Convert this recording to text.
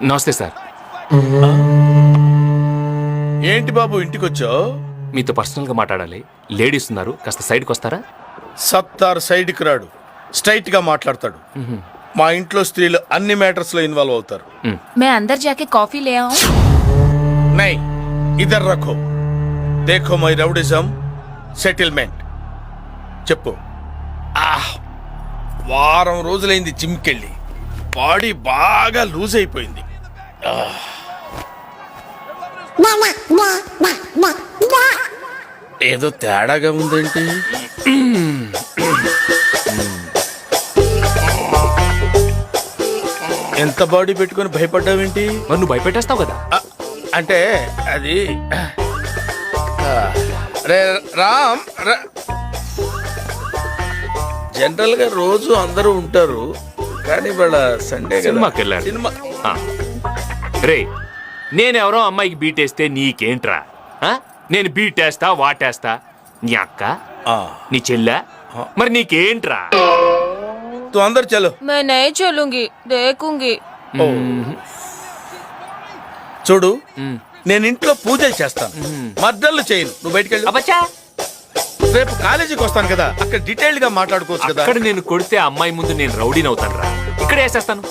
నమస్తే సార్. ఏంటి బాబు ఇంటికొచ్చావు? మీతో పర్సనల్గా మాట్లాడాలి. లేడీస్ ఉన్నారు, కాస్త సైడ్కి వస్తారా? సత్తార్ సైడ్కి రాడు, స్ట్రైట్ గా మాట్లాడతాడు. మా ఇంట్లో స్త్రీలు అన్ని మ్యాటర్స్ లో ఇన్వాల్వ్ అవుతారు. मैं अंदर जाके कॉफी ले आऊं? నై either రఖో, Dekho my rowdyism settlement. చెప్పు. వారం రోజులైంది జిమ్కెళ్ళి, బాడీ బాగా లూజ్ అయిపోయింది. ఏదో తేడాగా ఉందేంటి? ఎంత బాడీ పెట్టుకొని భయపడ్డావేంటి? మరి నువ్వు భయపెట్టేస్తావు కదా. అంటే అది రే రామ్, జనరల్ గా రోజు అందరూ ఉంటారు, కానీ వాళ్ళ సండే సినిమాకి వెళ్ళాడు. సినిమా రే, నేనెవరో అమ్మాయికి బీటేస్తే నీకేంట్రా? నేను బీటేస్తా వాటేస్తా. నీ అక్క, నీ చెల్లె, మరి నీకేంట్రా? తు అందరు చలో. मैं नहीं चलूंगी, देखूंगी. చూడు, నేను ఇంట్లో పూజలు చేస్తాను, మర్డర్లు చేయను. నువ్వు బయటికి వెళ్ళి. అబ్బచ్చా, రేపు కాలేజీకి వస్తాను కదా, అక్కడ డీటెయిల్డ్ గా మాట్లాడుకోవచ్చు కదా. అక్కడ నేను కొడితే అమ్మాయి ముందు నేను రౌడీని అవుతాను రా. ఇక్కడ వేసేస్తాను.